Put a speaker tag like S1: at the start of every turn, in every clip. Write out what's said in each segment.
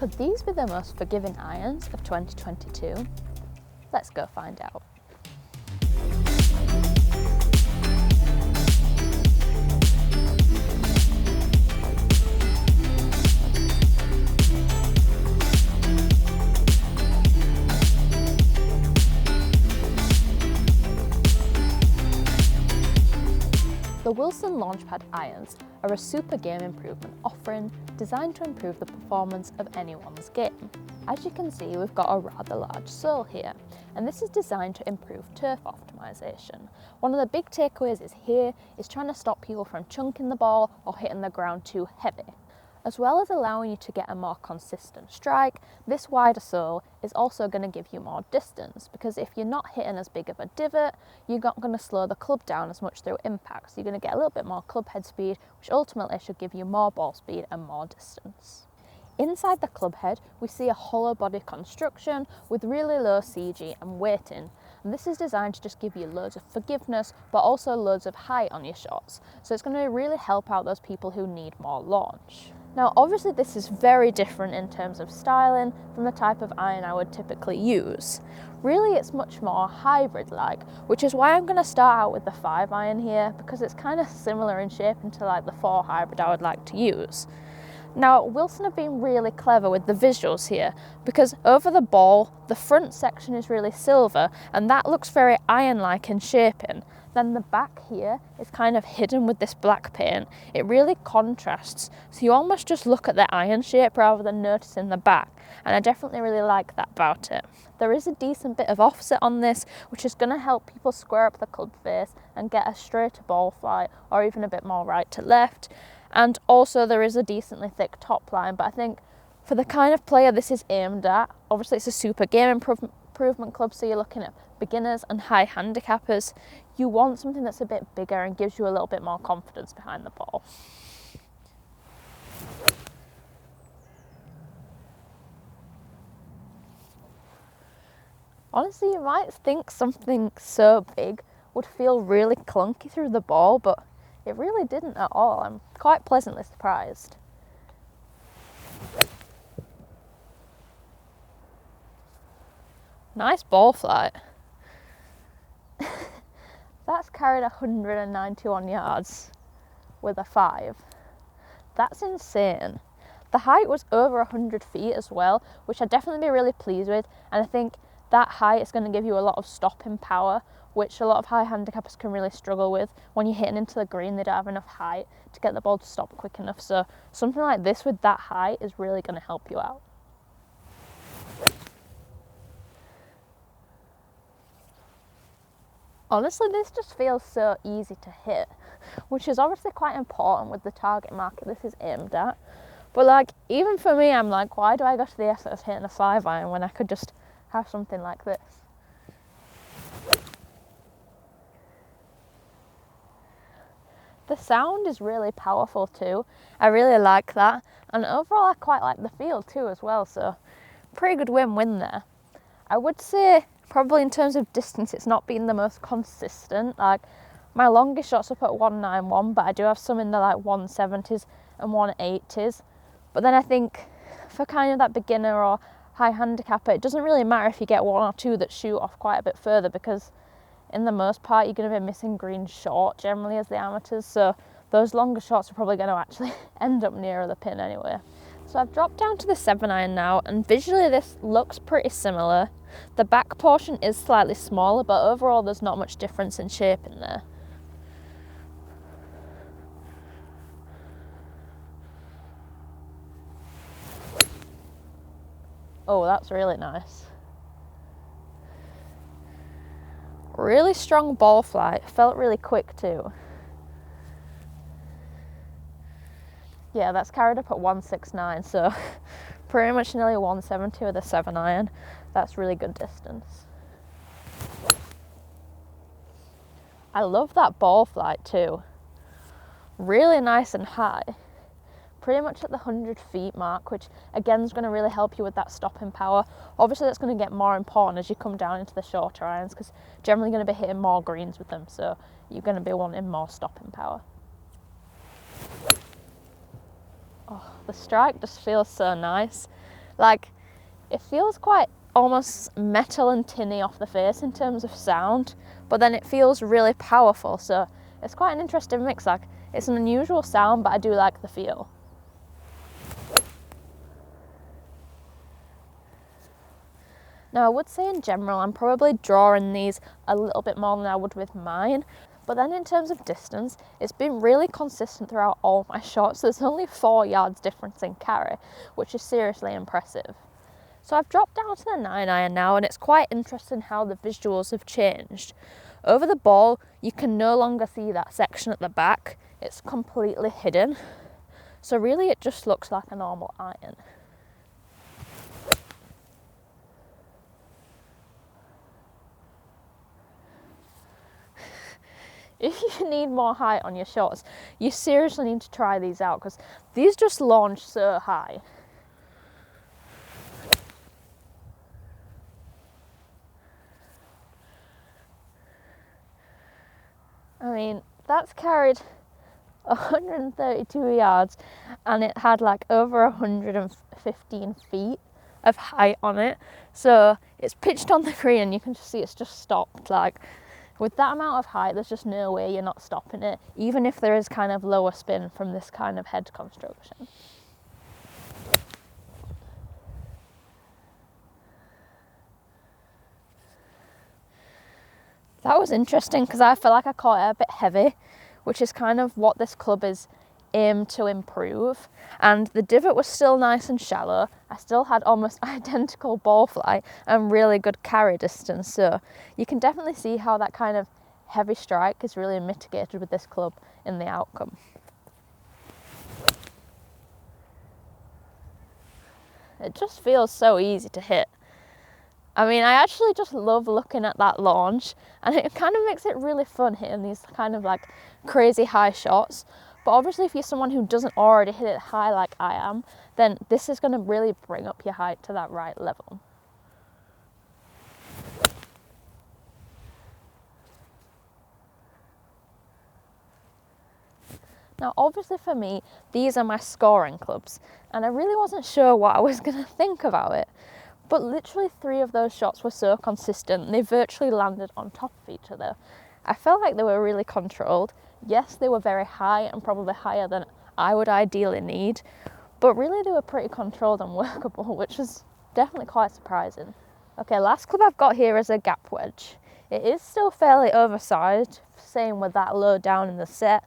S1: Could these be the most forgiving irons of 2022? Let's go find out. The Wilson Launchpad irons are a super game improvement offering designed to improve the performance of anyone's game. As you can see, we've got a rather large sole here, and this is designed to improve turf optimization. One of the big takeaways is trying to stop people from chunking the ball or hitting the ground too heavy. As well as allowing you to get a more consistent strike, this wider sole is also going to give you more distance, because if you're not hitting as big of a divot, you're not going to slow the club down as much through impact. So you're going to get a little bit more club head speed, which ultimately should give you more ball speed and more distance. Inside the club head, we see a hollow body construction with really low CG and weighting. And this is designed to just give you loads of forgiveness, but also loads of height on your shots. So it's going to really help out those people who need more launch. Now, obviously this is very different in terms of styling from the type of iron I would typically use. Really, it's much more hybrid-like, which is why I'm going to start out with the 5 iron here, because it's kind of similar in shape to like the 4 hybrid I would like to use. Now, Wilson have been really clever with the visuals here, because over the ball, the front section is really silver, and that looks very iron-like in shaping. Then the back here is kind of hidden with this black paint. It really contrasts, so you almost just look at the iron shape rather than noticing the back, and I definitely really like that about it. There is a decent bit of offset on this, which is going to help people square up the club face and get a straighter ball flight, or even a bit more right to left. And also there is a decently thick top line, but I think for the kind of player this is aimed at, obviously it's a super game improvement club, so you're looking at beginners and high handicappers. You want something that's a bit bigger and gives you a little bit more confidence behind the ball. Honestly, you might think something so big would feel really clunky through the ball, but it really didn't at all. I'm quite pleasantly surprised. Nice ball flight. That's carried 191 yards with a 5. That's insane. The height was over 100 feet as well, which I'd definitely be really pleased with, and I think that height is going to give you a lot of stopping power, which a lot of high handicappers can really struggle with. When you're hitting into the green, they don't have enough height to get the ball to stop quick enough, so something like this with that height is really going to help you out. Honestly, this just feels so easy to hit, which is obviously quite important with the target market this is aimed at. But like, even for me, I'm like, why do I go to the effort of hitting a 5 iron when I could just have something like this? The sound is really powerful too. I really like that. And overall, I quite like the feel too as well. So pretty good win-win there. I would say probably in terms of distance, it's not been the most consistent. Like, my longest shot's up at 191, but I do have some in the like 170s and 180s. But then I think for kind of that beginner or high handicapper, it doesn't really matter if you get 1 or 2 that shoot off quite a bit further, because in the most part, you're going to be missing green short generally as the amateurs. So those longer shots are probably going to actually end up nearer the pin anyway. So I've dropped down to the 7 iron now, and visually this looks pretty similar. The back portion is slightly smaller, but overall there's not much difference in shape in there. Oh, that's really nice. Really strong ball flight, felt really quick too. Yeah, that's carried up at 169, so pretty much nearly 170 with a 7 iron. That's really good distance. I love that ball flight too. Really nice and high. Pretty much at the 100 feet mark, which again is going to really help you with that stopping power. Obviously that's going to get more important as you come down into the shorter irons, because generally going to be hitting more greens with them, so you're going to be wanting more stopping power. Oh, the strike just feels so nice. Like, it feels quite almost metal and tinny off the face in terms of sound, but then it feels really powerful, so it's quite an interesting mix. Like, it's an unusual sound, but I do like the feel. Now, I would say in general, I'm probably drawing these a little bit more than I would with mine, but then in terms of distance, it's been really consistent throughout all my shots. There's only 4 yards difference in carry, which is seriously impressive. So I've dropped down to the 9-iron now, and it's quite interesting how the visuals have changed. Over the ball, you can no longer see that section at the back. It's completely hidden. So really it just looks like a normal iron. If you need more height on your shots, you seriously need to try these out, because these just launch so high. I mean, that's carried 132 yards, and it had like over 115 feet of height on it. So it's pitched on the green, and you can just see it's just stopped. Like, with that amount of height, there's just no way you're not stopping it, even if there is kind of lower spin from this kind of head construction. That was interesting, because I feel like I caught it a bit heavy, which is kind of what this club is aimed to improve. And the divot was still nice and shallow. I still had almost identical ball flight and really good carry distance. So you can definitely see how that kind of heavy strike is really mitigated with this club in the outcome. It just feels so easy to hit. I mean, I actually just love looking at that launch, and it kind of makes it really fun hitting these kind of like crazy high shots. But obviously if you're someone who doesn't already hit it high like I am, then this is going to really bring up your height to that right level. Now obviously for me, these are my scoring clubs, and I really wasn't sure what I was going to think about it. But literally 3 of those shots were so consistent, they virtually landed on top of each other. I felt like they were really controlled. Yes, they were very high, and probably higher than I would ideally need, but really they were pretty controlled and workable, which was definitely quite surprising. Okay, last club I've got here is a gap wedge. It is still fairly oversized, same with that low down in the set,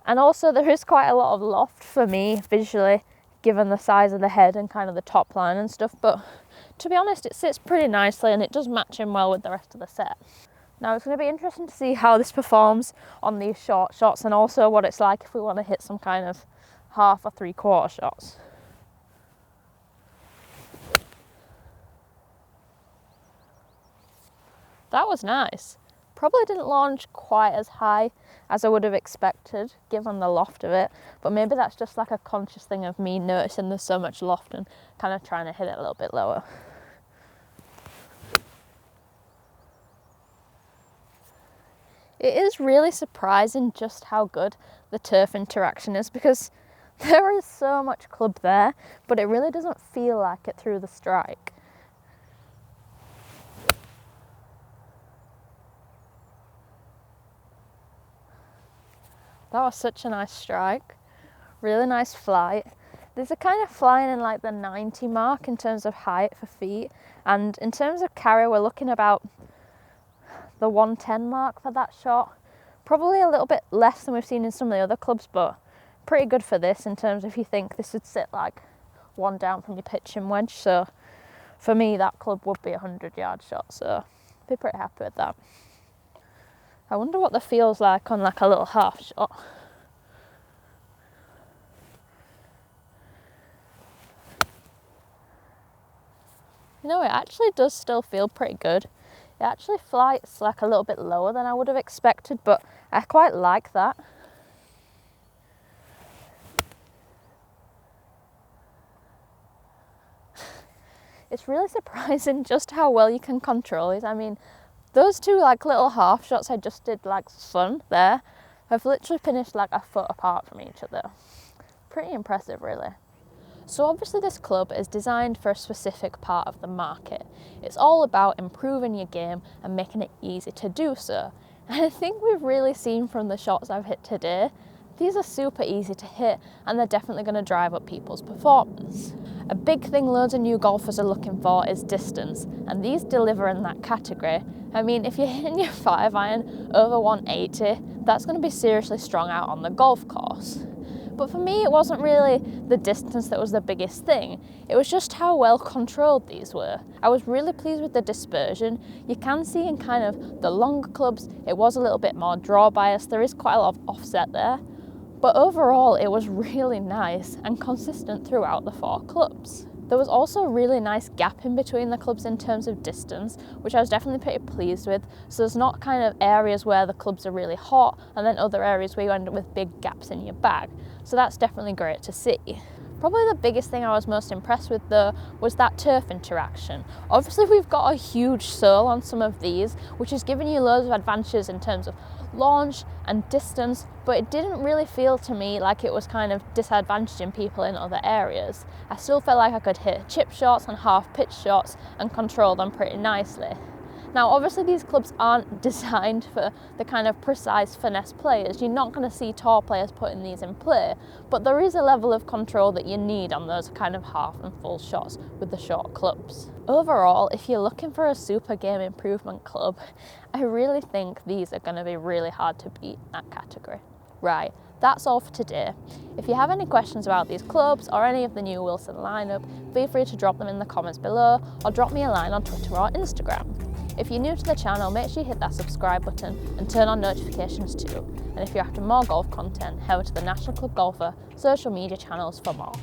S1: and also there is quite a lot of loft for me visually, given the size of the head and kind of the top line and stuff, but to be honest, it sits pretty nicely and it does match in well with the rest of the set. Now it's going to be interesting to see how this performs on these short shots, and also what it's like if we want to hit some kind of half or 3/4 shots. That was nice. Probably didn't launch quite as high as I would have expected given the loft of it, but maybe that's just like a conscious thing of me noticing there's so much loft and kind of trying to hit it a little bit lower. It is really surprising just how good the turf interaction is, because there is so much club there, but it really doesn't feel like it through the strike. That was such a nice strike, really nice flight. These are kind of flying in like the 90 mark in terms of height for feet, and in terms of carry we're looking about the 110 mark for that shot. Probably a little bit less than we've seen in some of the other clubs, but pretty good for this in terms of if you think this would sit like 1 down from your pitching wedge. So for me that club would be a 100-yard shot, so I'd be pretty happy with that. I wonder what the feel's like on like a little half shot. You know, it actually does still feel pretty good. It actually flights like a little bit lower than I would have expected, but I quite like that. It's really surprising just how well you can control it. I mean, those 2 like little half shots I just did like fun there have literally finished like a foot apart from each other. Pretty impressive really. So obviously this club is designed for a specific part of the market. It's all about improving your game and making it easy to do so. And I think we've really seen from the shots I've hit today, these are super easy to hit and they're definitely going to drive up people's performance. A big thing loads of new golfers are looking for is distance, and these deliver in that category. I mean, if you're hitting your 5-iron over 180, that's going to be seriously strong out on the golf course. But for me, it wasn't really the distance that was the biggest thing. It was just how well controlled these were. I was really pleased with the dispersion. You can see in kind of the longer clubs, it was a little bit more draw bias. There is quite a lot of offset there. But overall, it was really nice and consistent throughout the 4 clubs. There was also a really nice gap in between the clubs in terms of distance, which I was definitely pretty pleased with. So there's not kind of areas where the clubs are really hot and then other areas where you end up with big gaps in your bag. So that's definitely great to see. Probably the biggest thing I was most impressed with though was that turf interaction. Obviously we've got a huge sole on some of these, which is giving you loads of advantages in terms of launch and distance, but it didn't really feel to me like it was kind of disadvantaging people in other areas. I still felt like I could hit chip shots and half pitch shots and control them pretty nicely. Now obviously these clubs aren't designed for the kind of precise finesse players. You're not going to see tall players putting these in play, but there is a level of control that you need on those kind of half and full shots with the short clubs. Overall, if you're looking for a super game improvement club, I really think these are going to be really hard to beat in that category. Right, that's all for today. If you have any questions about these clubs or any of the new Wilson lineup, feel free to drop them in the comments below or drop me a line on Twitter or Instagram. If you're new to the channel, make sure you hit that subscribe button and turn on notifications too. And if you're after more golf content, head over to the National Club Golfer social media channels for more.